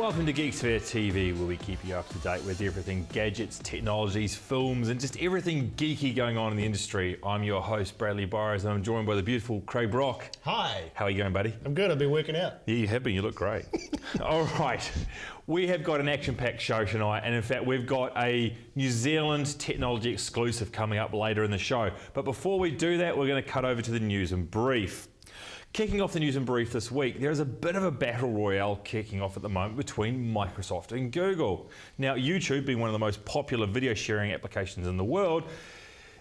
Welcome to Geeksphere TV, where we keep you up to date with everything gadgets, technologies, films, and just everything geeky going on in the industry. I'm your host, Bradley Byers, and I'm joined by the beautiful Craig Brock. Hi. How are you going, buddy? I'm good. I've been working out. Yeah, you have been. You look great. All right. We have got an action-packed show tonight, and in fact, we've got a New Zealand technology exclusive coming up later in the show. But before we do that, we're going to cut over to the news and brief. Kicking off the news and brief this week, there is a bit of a battle royale kicking off at the moment between Microsoft and Google. Now, YouTube, being one of the most popular video sharing applications in the world,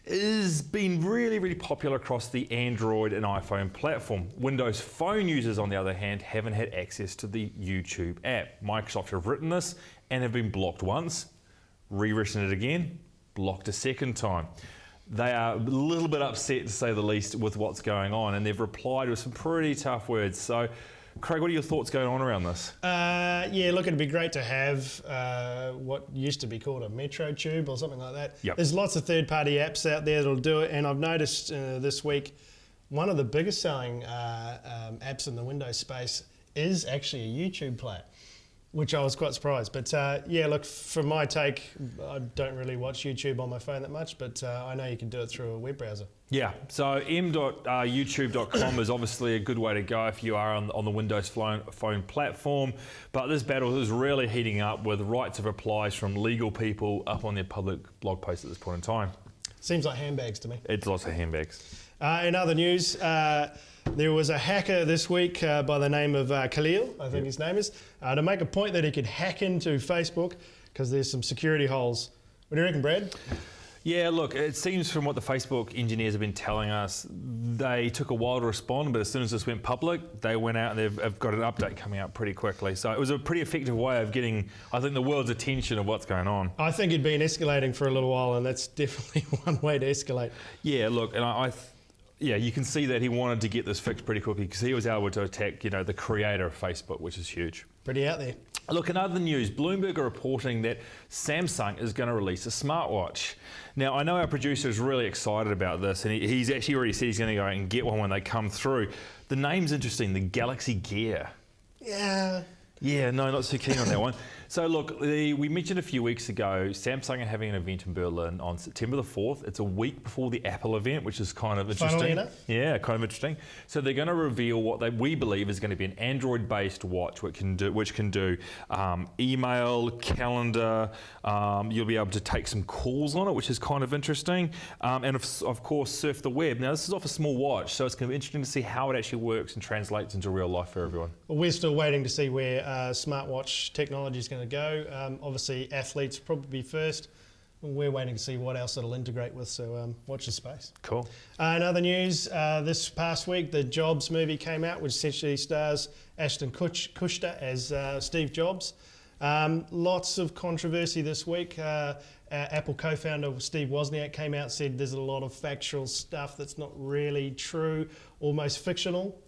has been really popular across the Android and iPhone platform. Windows Phone users, on the other hand, haven't had access to the YouTube app. Microsoft have written this and have been blocked once, rewritten it again, blocked a second time. They are a little bit upset, to say the least, with what's going on, and they've replied with some pretty tough words. So, Craig, what are your thoughts going on around this? Yeah, look, it'd be great to have what used to be called a Metro Tube or something like that. Yep. There's lots of third-party apps out there that'll do it, and I've noticed this week one of the biggest selling apps in the Windows space is actually a YouTube player, which I was quite surprised. But yeah, look, from my take, I don't really watch YouTube on my phone that much, but I know you can do it through a web browser. Yeah, so m.youtube.com is obviously a good way to go if you are on the Windows phone platform. But this battle is really heating up with rights of replies from legal people up on their public blog posts at this point in time. Seems like handbags to me. It's lots of handbags. In other news, there was a hacker this week by the name of Khalil, I think his name is, to make a point that he could hack into Facebook because there's some security holes. What do you reckon, Brad? Yeah, look, it seems from what the Facebook engineers have been telling us, they took a while to respond, but as soon as this went public, they went out and they've got an update coming out pretty quickly. So it was a pretty effective way of getting, I think, the world's attention of what's going on. I think it'd been escalating for a little while, and that's definitely one way to escalate. Yeah, look, and yeah, you can see that he wanted to get this fixed pretty quickly because he was able to attack, you know, the creator of Facebook, which is huge. Pretty out there. Look, in other news, Bloomberg are reporting that Samsung is going to release a smartwatch. Now, I know our producer is really excited about this, and he's actually already said he's going to go and get one when they come through. The name's interesting, the Galaxy Gear. Yeah, no, not so keen on that one. So look, we mentioned a few weeks ago, Samsung are having an event in Berlin on September the 4th. It's a week before the Apple event, which is kind of interesting. Funnily enough. Yeah, kind of interesting. So they're going to reveal what we believe is going to be an Android-based watch, which can do email, calendar. You'll be able to take some calls on it, which is kind of interesting. And of course, surf the web. Now, this is off a small watch, so it's going to be interesting to see how it actually works and translates into real life for everyone. Well, we're still waiting to see where smartwatch technology is going to go. Obviously, athletes probably first. We're waiting to see what else it'll integrate with, so watch the space. Cool. In other news, this past week, the Jobs movie came out, which essentially stars Ashton Kutcher as Steve Jobs. Lots of controversy this week. Apple co-founder Steve Wozniak came out and said there's a lot of factual stuff that's not really true, almost fictional.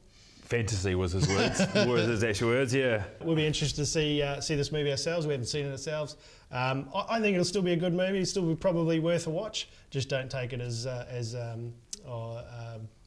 Fantasy was his words, were his actual words, yeah. We'll be interested to see this movie ourselves. We haven't seen it ourselves. I think it'll still be a good movie. It'll still be probably worth a watch. Just don't take it as what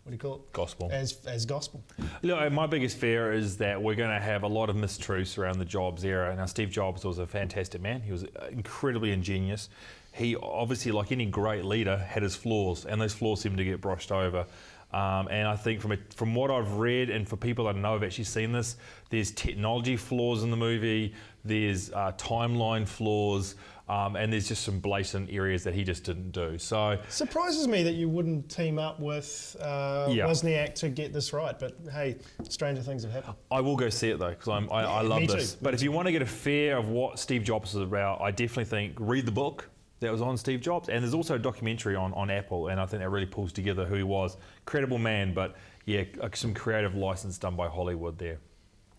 do you call it? Gospel. As gospel. Look, my biggest fear is that we're going to have a lot of mistruths around the Jobs era. Now, Steve Jobs was a fantastic man. He was incredibly ingenious. He obviously, like any great leader, had his flaws, and those flaws seem to get brushed over. And I think from what I've read and for people that I know have actually seen this, there's technology flaws in the movie, there's timeline flaws, and there's just some blatant areas that he just didn't do. So surprises me that you wouldn't team up with Wozniak to get this right, but hey, stranger things have happened. I will go see it though, because I love this. But if you want to get a fare of what Steve Jobs is about, I definitely think read the book that was on Steve Jobs, and there's also a documentary on Apple, and I think that really pulls together who he was. Credible man, but yeah, some creative license done by Hollywood there.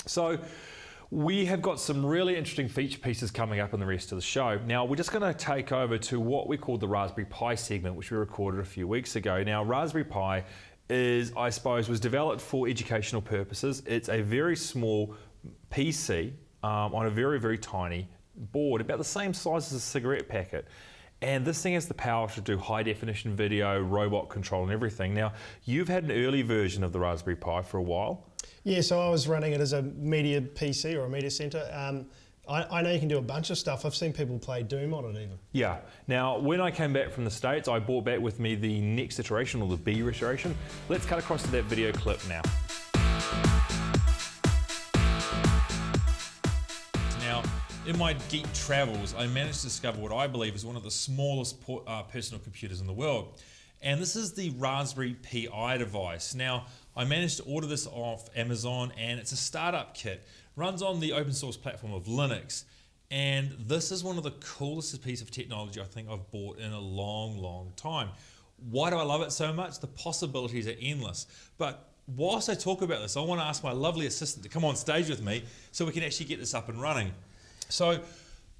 So we have got some really interesting feature pieces coming up in the rest of the show. Now, we're just going to take over to what we call the Raspberry Pi segment, which we recorded a few weeks ago. Now, Raspberry Pi is, I suppose, was developed for educational purposes. It's a very small PC on a very tiny board, about the same size as a cigarette packet. And this thing has the power to do high definition video, robot control and everything. Now, you've had an early version of the Raspberry Pi for a while. Yeah, so I was running it as a media PC or a media center. I know you can do a bunch of stuff. I've seen people play Doom on it even. Yeah. Now, when I came back from the States, I brought back with me the next iteration, or the B restoration. Let's cut across to that video clip now. Now, in my geek travels, I managed to discover what I believe is one of the smallest personal computers in the world. And this is the Rasberry PI device. Now, I managed to order this off Amazon, and it's a startup kit. Runs on the open source platform of Linux. And this is one of the coolest pieces of technology I think I've bought in a long, long time. Why do I love it so much? The possibilities are endless. But whilst I talk about this, I want to ask my lovely assistant to come on stage with me so we can actually get this up and running. So,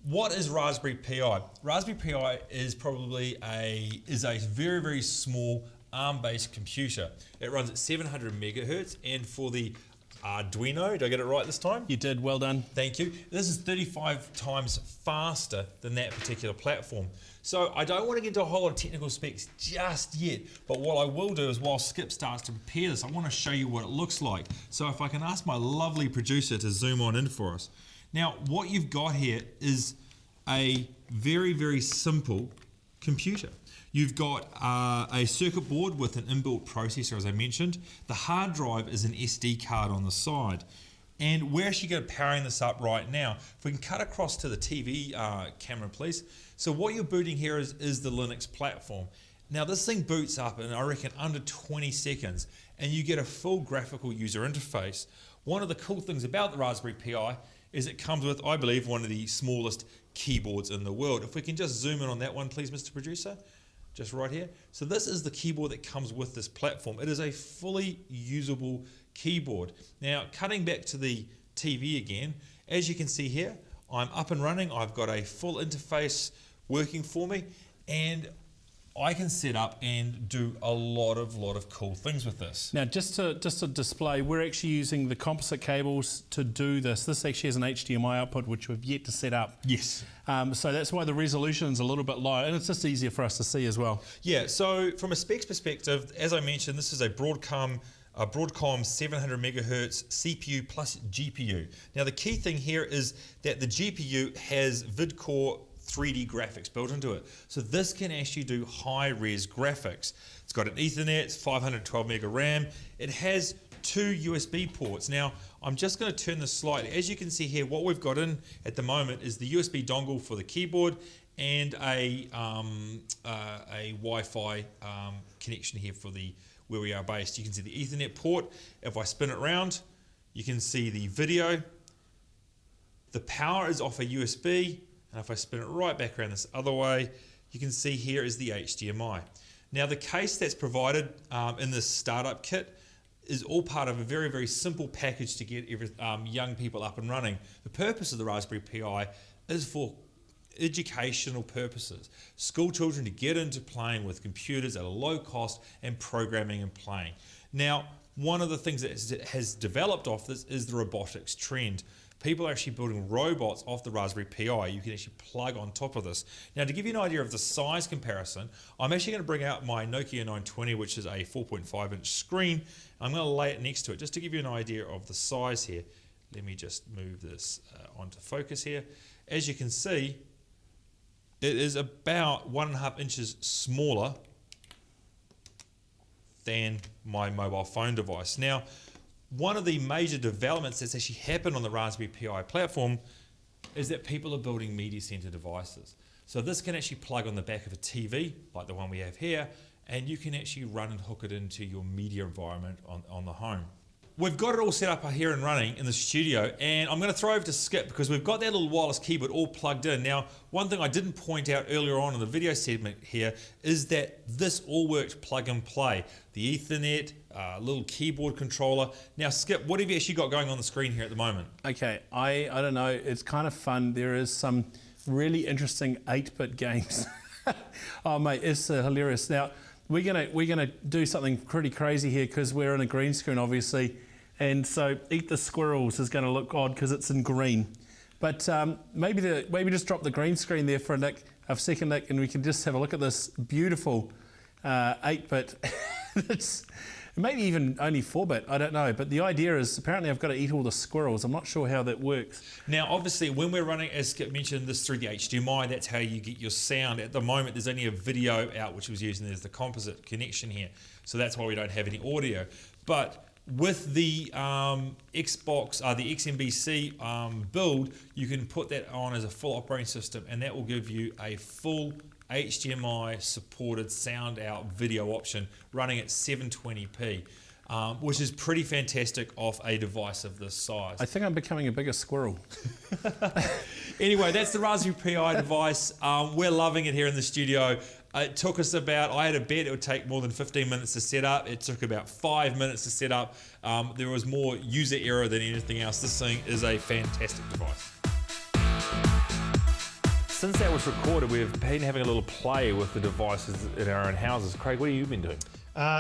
what is Rasberry Pi? Raspberry Pi is probably a very, very small ARM-based computer. It runs at 700 megahertz, and for the Arduino, did I get it right this time? You did, well done. Thank you. This is 35 times faster than that particular platform. So I don't want to get into a whole lot of technical specs just yet, but what I will do is while Skip starts to prepare this, I want to show you what it looks like. So if I can ask my lovely producer to zoom on in for us. Now, what you've got here is a very, very simple computer. You've got a circuit board with an inbuilt processor, as I mentioned. The hard drive is an SD card on the side. And we're actually going to powering this up right now. If we can cut across to the TV camera, please. So what you're booting here is the Linux platform. Now this thing boots up in, I reckon, under 20 seconds, and you get a full graphical user interface. One of the cool things about the Raspberry Pi is it comes with, I believe, one of the smallest keyboards in the world. If we can just zoom in on that one, please, Mr. Producer. Just right here. So this is the keyboard that comes with this platform. It is a fully usable keyboard. Now, cutting back to the TV again, as you can see here, I'm up and running. I've got a full interface working for me, and I can set up and do a lot of cool things with this. Now, just to display, we're actually using the composite cables to do this. This actually has an HDMI output, which we've yet to set up. Yes. So that's why the resolution's a little bit low, and it's just easier for us to see as well. Yeah, so from a specs perspective, as I mentioned, this is a Broadcom 700 megahertz CPU plus GPU. Now the key thing here is that the GPU has VidCore 3D graphics built into it. So this can actually do high-res graphics. It's got an Ethernet, 512 mega RAM. It has 2 USB ports. Now, I'm just going to turn this slightly. As you can see here, what we've got in at the moment is the USB dongle for the keyboard and a Wi-Fi connection here for where we are based. You can see the Ethernet port. If I spin it around, you can see the video. The power is off a USB. And if I spin it right back around this other way, you can see here is the HDMI. Now the case that's provided in this startup kit is all part of a very, very simple package to get young people up and running. The purpose of the Raspberry Pi is for educational purposes. School children to get into playing with computers at a low cost and programming and playing. Now, one of the things that has developed off this is the robotics trend. People are actually building robots off the Raspberry Pi. You can actually plug on top of this. Now, to give you an idea of the size comparison, I'm actually going to bring out my Nokia 920, which is a 4.5-inch screen. I'm going to lay it next to it just to give you an idea of the size here. Let me just move this onto focus here. As you can see, it is about 1.5 inches smaller than my mobile phone device. Now, one of the major developments that's actually happened on the Raspberry Pi platform is that people are building media center devices. So this can actually plug on the back of a TV, like the one we have here, and you can actually run and hook it into your media environment on the home. We've got it all set up here and running in the studio, and I'm going to throw over to Skip because we've got that little wireless keyboard all plugged in. Now, one thing I didn't point out earlier on in the video segment here is that this all works plug and play. The Ethernet, little keyboard controller. Now, Skip, what have you actually got going on the screen here at the moment? Okay, I don't know, it's kind of fun. There is some really interesting 8-bit games. Oh mate, it's hilarious. Now, we're gonna do something pretty crazy here because we're in a green screen, obviously, and so Eat the Squirrels is going to look odd because it's in green. But maybe just drop the green screen there for a second, Nick, and we can just have a look at this beautiful 8-bit. maybe even only 4-bit, I don't know. But the idea is apparently I've got to eat all the squirrels. I'm not sure how that works. Now, obviously, when we're running, as Skip mentioned, this through the HDMI, that's how you get your sound. At the moment, there's only a video out, which was using there's the composite connection here. So that's why we don't have any audio. But with the Xbox, the XMBC build, you can put that on as a full operating system, and that will give you a full HDMI supported sound out video option running at 720p, which is pretty fantastic off a device of this size. I think I'm becoming a bigger squirrel. Anyway, that's the Raspberry Pi device. We're loving it here in the studio. It took us about, I had a bet it would take more than 15 minutes to set up. It took about 5 minutes to set up. There was more user error than anything else. This thing is a fantastic device. Since that was recorded, we've been having a little play with the devices in our own houses. Craig, what have you been doing?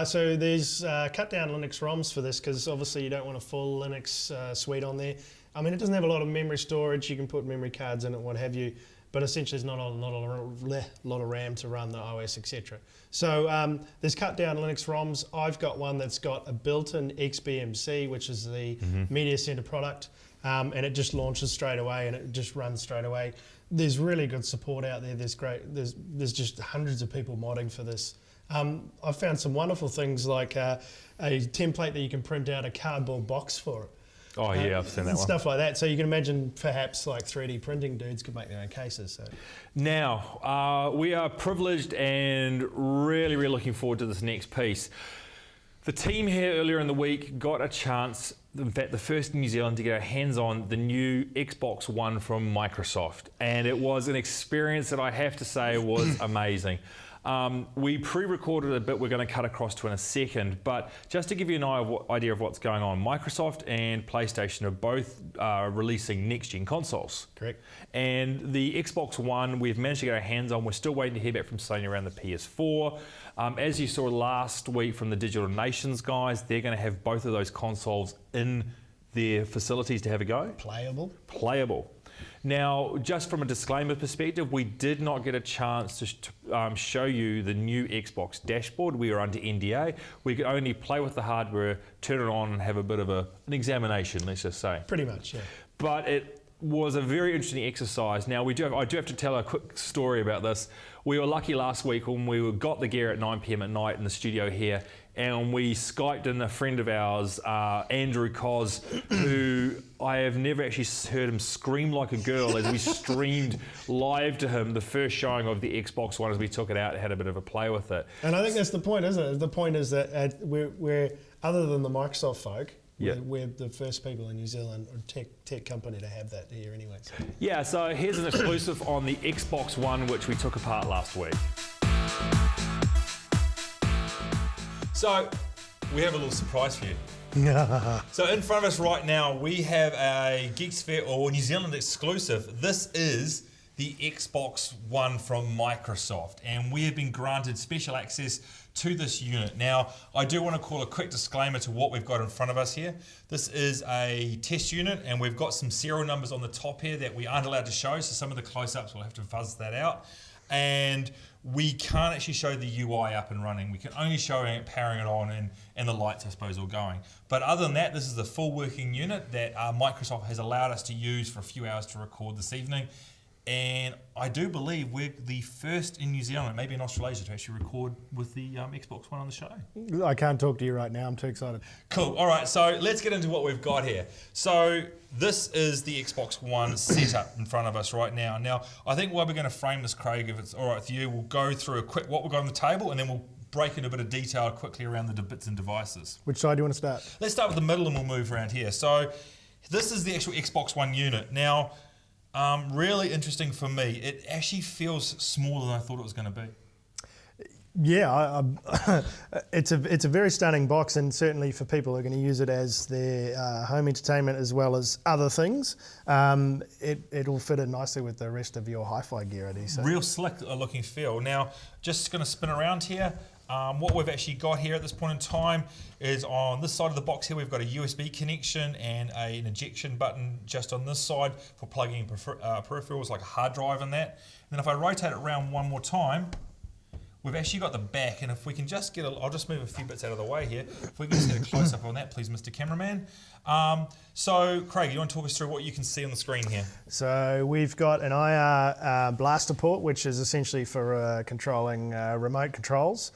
So there's cut down Linux ROMs for this, because obviously you don't want a full Linux suite on there. I mean, it doesn't have a lot of memory storage. You can put memory cards in it, what have you. But essentially there's not a lot of RAM to run the OS, etc. So there's cut down Linux ROMs. I've got one that's got a built-in XBMC, which is the Media Center product, and it just launches straight away and it just runs straight away. There's really good support out there. There's just hundreds of people modding for this. I've found some wonderful things like a template that you can print out a cardboard box for it. Oh yeah, I've seen that one. Stuff like that. So you can imagine perhaps like 3D printing dudes could make their own cases. So. Now, we are privileged and really, really looking forward to this next piece. The team here earlier in the week got a chance, in fact the first in New Zealand, to get our hands on the new Xbox One from Microsoft. And it was an experience that I have to say was amazing. We pre-recorded a bit we're going to cut across to in a second, but just to give you an idea of what's going on, Microsoft and PlayStation are both releasing next-gen consoles. Correct. And the Xbox One, we've managed to get our hands on. We're still waiting to hear back from Sony around the PS4. As you saw last week from the Digital Nations guys, they're going to have both of those consoles in their facilities to have a go. Playable. Now, just from a disclaimer perspective, we did not get a chance to show you the new Xbox dashboard. We are under NDA. We could only play with the hardware, turn it on, and have a bit of an examination, let's just say. Pretty much, yeah. But it was a very interesting exercise. Now, I do have to tell a quick story about this. We were lucky last week when we got the gear at 9 p.m. at night in the studio here, and we Skyped in a friend of ours, Andrew Cos, who I have never actually heard him scream like a girl as we streamed live to him the first showing of the Xbox One as we took it out and had a bit of a play with it. And I think that's the point, isn't it? The point is that we're other than the Microsoft folk, we're the first people in New Zealand, or tech company, to have that here anyway. So. Yeah, so here's an exclusive on the Xbox One, which we took apart last week. So, we have a little surprise for you. So in front of us right now, we have a Geeksphere or New Zealand exclusive. This is the Xbox One from Microsoft, and we have been granted special access to this unit. Now, I do want to call a quick disclaimer to what we've got in front of us here. This is a test unit, and we've got some serial numbers on the top here that we aren't allowed to show, so some of the close-ups will have to fuzz that out. And we can't actually show the UI up and running. We can only show it powering it on and the lights, I suppose, all going. But other than that, this is the full working unit that Microsoft has allowed us to use for a few hours to record this evening. And I do believe we're the first in New Zealand, maybe in Australasia, to actually record with the Xbox One on the show. I can't talk to you right now. I'm too excited. Cool. All right, so let's get into what we've got here. So this is the Xbox One setup in front of us right now. Now, I think while we're going to frame this, Craig, if it's all right with you, we'll go through a quick what we've got on the table, and then we'll break into a bit of detail quickly around the bits and devices. Which side do you want to start? Let's start with the middle and we'll move around here. So this is the actual Xbox One unit. Now, really interesting for me. It actually feels smaller than I thought it was going to be. Yeah, it's a very stunning box, and certainly for people who are going to use it as their home entertainment as well as other things, it'll fit in nicely with the rest of your hi-fi gear, Eddie. So. Real slick looking feel. Now, just going to spin around here. What we've actually got here at this point in time is on this side of the box here, we've got a USB connection and an ejection button just on this side for plugging in peripherals like a hard drive and that. And then if I rotate it around one more time, we've actually got the back, and if we can just get I'll just move a few bits out of the way here. If we can just get a close-up on that, please, Mr. Cameraman. So, Craig, you want to talk us through what you can see on the screen here? So we've got an IR blaster port, which is essentially for controlling remote controls.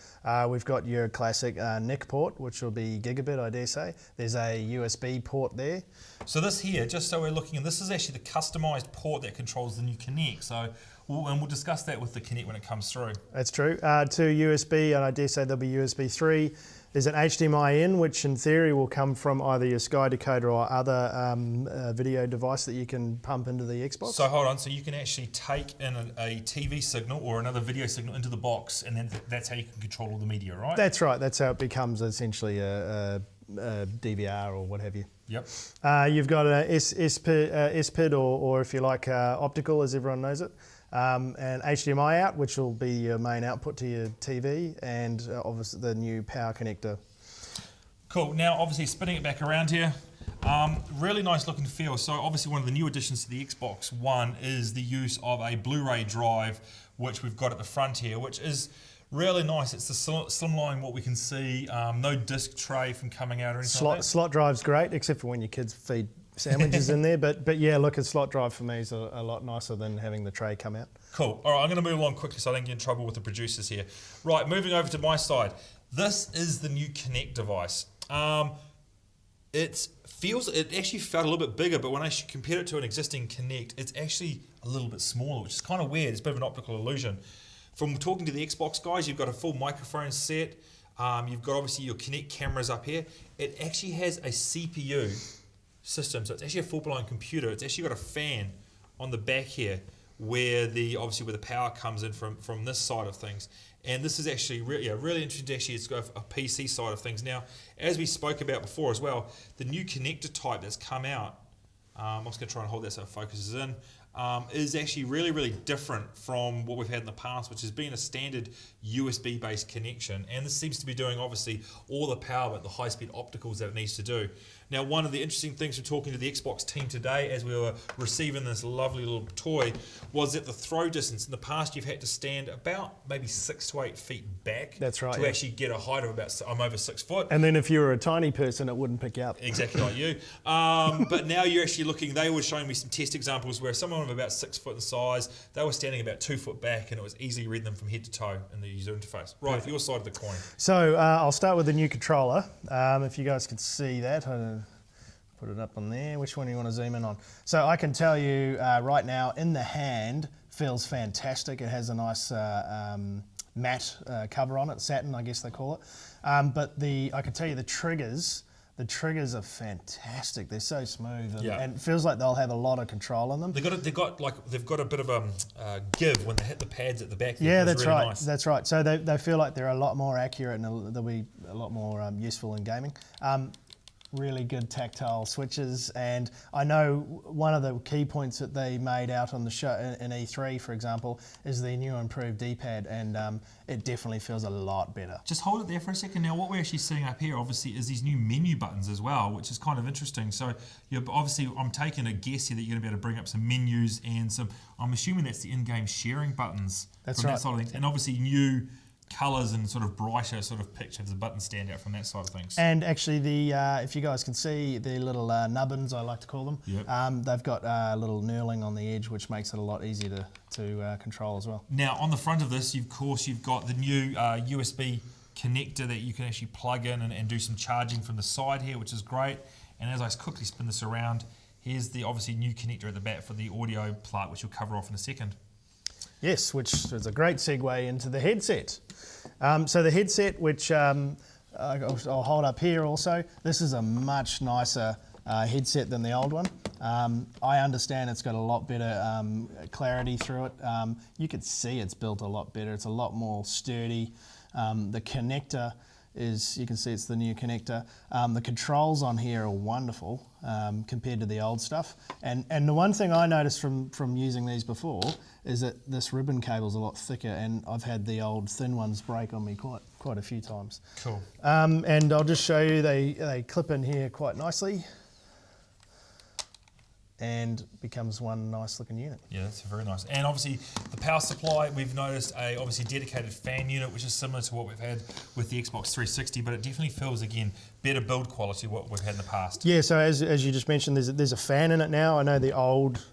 We've got your classic NIC port, which will be gigabit, I dare say. There's a USB port there. So this here, just so we're looking, this is actually the customised port that controls the new Kinect. So, we'll discuss that with the Kinect when it comes through. That's true. To USB, and I dare say there'll be USB 3. There's an HDMI in, which in theory will come from either your Sky decoder or other video device that you can pump into the Xbox. So hold on, so you can actually take in a TV signal or another video signal into the box, and then that's how you can control all the media, right? That's right. That's how it becomes essentially a DVR or what have you. Yep. You've got a SPID or if you like optical, as everyone knows it. And HDMI out, which will be your main output to your TV, and obviously the new power connector. Cool. Now, obviously, spinning it back around here, really nice look and feel. So, obviously, one of the new additions to the Xbox One is the use of a Blu-ray drive, which we've got at the front here, which is really nice. It's the slimline what we can see. No disc tray from coming out or anything like that. Slot drive's great, except for when your kids feed sandwiches in there, but yeah, look, a slot drive for me is a lot nicer than having the tray come out. Cool. All right, I'm going to move along quickly so I don't get in trouble with the producers here. Right, moving over to my side. This is the new Kinect device. It actually felt a little bit bigger, but when I compared it to an existing Kinect, it's actually a little bit smaller, which is kind of weird. It's a bit of an optical illusion. From talking to the Xbox guys, you've got a full microphone set. You've got obviously your Kinect cameras up here. It actually has a CPU system, so it's actually a full-blown computer. It's actually got a fan on the back here where the power comes in from this side of things. And this is actually really interesting to actually go a PC side of things. Now, as we spoke about before as well, the new connector type that's come out, I'm just going to try and hold that so it focuses in, is actually really different from what we've had in the past, which has been a standard USB-based connection. And this seems to be doing, obviously, all the power but the high-speed opticals that it needs to do. Now, one of the interesting things from talking to the Xbox team today as we were receiving this lovely little toy was that the throw distance. In the past, you've had to stand about maybe 6 to 8 feet back. That's right, to actually get a height of about, I'm over 6 foot. And then if you were a tiny person, it wouldn't pick you up. Exactly like you. But now you're actually looking, they were showing me some test examples where someone of about 6 foot in size, they were standing about 2 foot back, and it was easy reading them from head to toe in the user interface. Right, your side of the coin. So I'll start with the new controller. If you guys could see that, put it up on there. Which one do you want to zoom in on? So I can tell you right now, in the hand, feels fantastic. It has a nice matte cover on it, satin, I guess they call it. But I can tell you the triggers are fantastic. They're so smooth, and it feels like they'll have a lot of control in them. They've got a bit of a give when they hit the pads at the back. Yeah, that's really right. Nice. That's right. So they feel like they're a lot more accurate and they'll be a lot more useful in gaming. Really good tactile switches, and I know one of the key points that they made out on the show in E3, for example, is the new improved D-pad, and it definitely feels a lot better. Just hold it there for a second. Now, what we're actually seeing up here, obviously, is these new menu buttons as well, which is kind of interesting. So, obviously, I'm taking a guess here that you're going to be able to bring up some menus and some. I'm assuming that's the in-game sharing buttons. That's from right. That side of things, and obviously new colours and sort of brighter sort of picture of the button stand out from that side of things. And actually, if you guys can see the little nubbins, I like to call them, they've got a little knurling on the edge, which makes it a lot easier to control as well. Now, on the front of this, of course, you've got the new USB connector that you can actually plug in and do some charging from the side here, which is great. And as I quickly spin this around, here's the obviously new connector at the back for the audio part, which we'll cover off in a second. Yes, which is a great segue into the headset. So the headset, which I'll hold up here also, this is a much nicer headset than the old one. I understand it's got a lot better clarity through it. You can see it's built a lot better. It's a lot more sturdy. The connector is, you can see it's the new connector. The controls on here are wonderful compared to the old stuff. And the one thing I noticed from using these before is that this ribbon cable's a lot thicker, and I've had the old thin ones break on me quite a few times. Cool. And I'll just show you, they clip in here quite nicely. and becomes one nice looking unit. Yeah, that's very nice. And obviously the power supply, we've noticed a obviously dedicated fan unit, which is similar to what we've had with the Xbox 360, but it definitely feels, again, better build quality what we've had in the past. Yeah, so as you just mentioned, there's a fan in it now. I know the old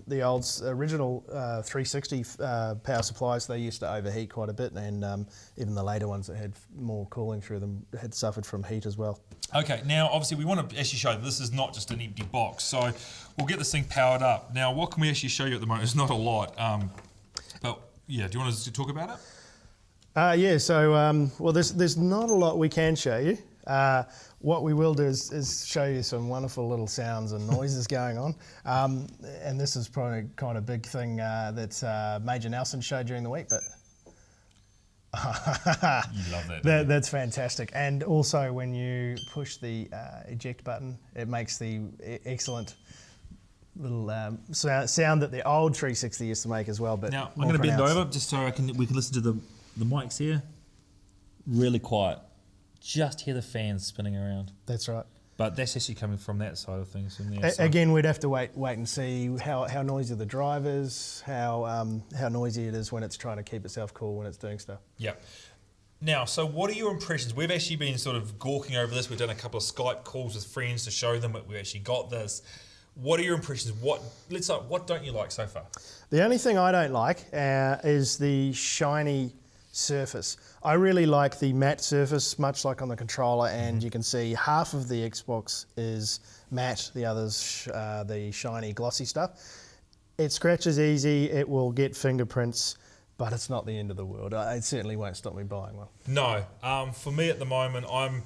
original 360 power supplies, they used to overheat quite a bit, and even the later ones that had more cooling through them had suffered from heat as well. Okay, now obviously we want to actually show that this is not just an empty box, so we'll get this thing powered up. Now, what can we actually show you at the moment? It's not a lot, but yeah, do you want us to talk about it? Yeah, so well, there's not a lot we can show you. What we will do is show you some wonderful little sounds and noises going on, and this is probably kind of big thing that Major Nelson showed during the week, but. You love that. That's fantastic. And also when you push the eject button, it makes the excellent little sound that the old 360 used to make as well. But now I'm going to bend over just so we can listen to the mics here. Really quiet. Just hear the fans spinning around. That's right. But that's actually coming from that side of things. From there, again, we'd have to wait and see how noisy the drive is, how noisy it is when it's trying to keep itself cool when it's doing stuff. Yeah. Now, so what are your impressions? We've actually been sort of gawking over this. We've done a couple of Skype calls with friends to show them that we actually got this. What are your impressions? What don't you like so far? The only thing I don't like is the shiny surface. I really like the matte surface, much like on the controller, and you can see half of the Xbox is matte, the others the shiny glossy stuff. It scratches easy, it will get fingerprints, but it's not the end of the world. It certainly won't stop me buying one. No, for me at the moment, I'm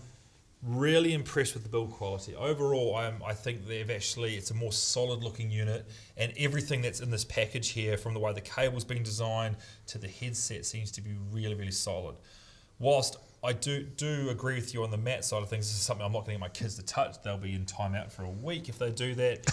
really impressed with the build quality. Overall, I think it's a more solid looking unit, and everything that's in this package here, from the way the cable's been designed to the headset, seems to be really, really solid. Whilst I do agree with you on the matte side of things, this is something I'm not going to get my kids to touch. They'll be in timeout for a week if they do that.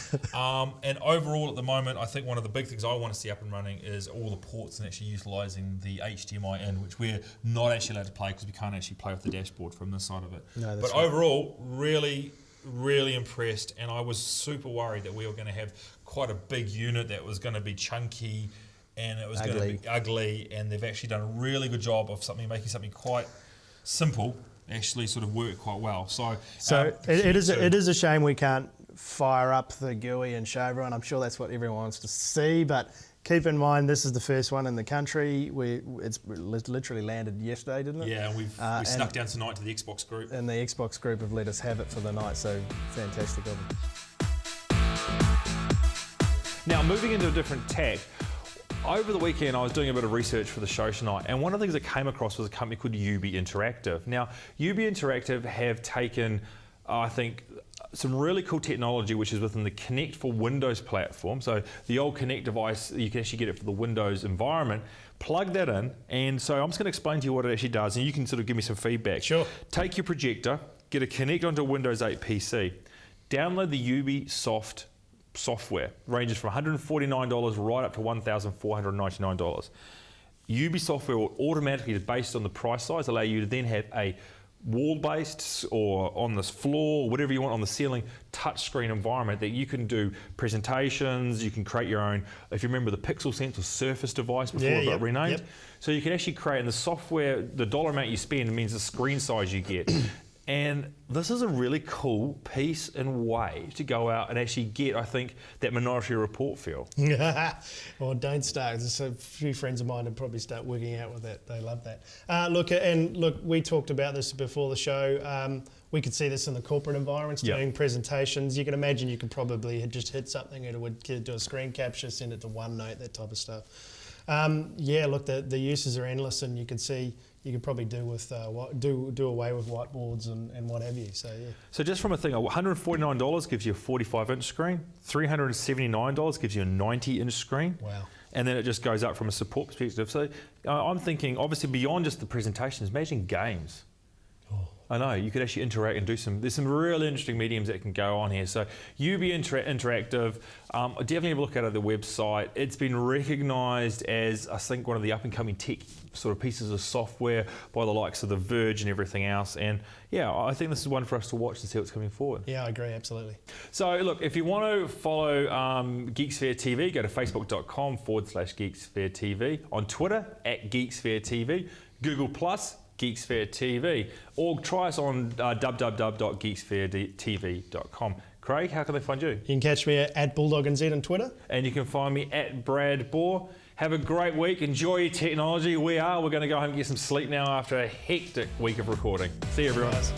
And overall, at the moment, I think one of the big things I want to see up and running is all the ports and actually utilising the HDMI in, which we're not actually allowed to play because we can't actually play with the dashboard from this side of it. No, but overall, really, really impressed, and I was super worried that we were going to have quite a big unit that was going to be chunky and it was going to be ugly, and they've actually done a really good job of making something quite simple actually sort of work quite well. So it is a shame we can't fire up the GUI and show everyone. I'm sure that's what everyone wants to see, but keep in mind this is the first one in the country. It's literally landed yesterday, didn't it? Yeah, and we snuck down tonight to the Xbox group. And the Xbox group have let us have it for the night, so fantastic of them. Now, moving into a different tack, over the weekend I was doing a bit of research for the show tonight, and one of the things I came across was a company called UB Interactive. Now, UB Interactive have taken, I think, some really cool technology which is within the Kinect for Windows platform. So the old Kinect device, you can actually get it for the Windows environment, plug that in, and so I'm just going to explain to you what it actually does, and you can sort of give me some feedback. Sure. Take your projector, get a Kinect onto a Windows 8 PC, download the Ubisoft software, ranges from $149 right up to $1,499. Ubi software will automatically, based on the price size, allow you to then have a wall-based or on this floor, whatever you want on the ceiling, touchscreen environment that you can do presentations, you can create your own, if you remember the Pixel Sense or Surface device before it got renamed. Yep. So you can actually create, and the software, the dollar amount you spend means the screen size you get. And this is a really cool piece and way to go out and actually get, I think, that Minority Report feel. Well, don't start. There's a few friends of mine that probably start working out with that. They love that. Look, we talked about this before the show. We could see this in the corporate environments, doing presentations. You can imagine you could probably just hit something, it would do a screen capture, send it to OneNote, that type of stuff. Yeah, look, the uses are endless, and you can see you could probably do away with whiteboards and what have you. So yeah. So just from a thing, $149 gives you a 45-inch screen. $379 gives you a 90-inch screen. Wow. And then it just goes up from a support perspective. So I'm thinking, obviously, beyond just the presentations, imagine games. Oh, I know, you could actually interact and do there's some really interesting mediums that can go on here. So UB Interactive, definitely have a look at the website. It's been recognised as, I think, one of the up and coming tech sort of pieces of software by the likes of The Verge and everything else. And yeah, I think this is one for us to watch to see what's coming forward. Yeah, I agree, absolutely. So look, if you want to follow Geeksphere TV, go to facebook.com/Geeksphere TV, on Twitter @Geeksphere TV, Google Plus, Geeksphere TV, or try us on www.geekspheretv.com. Craig, how can they find you? You can catch me at BulldogNZ on Twitter. And you can find me at Brad Bohr. Have a great week. Enjoy your technology. We're going to go home and get some sleep now after a hectic week of recording. See you, everyone. Guys.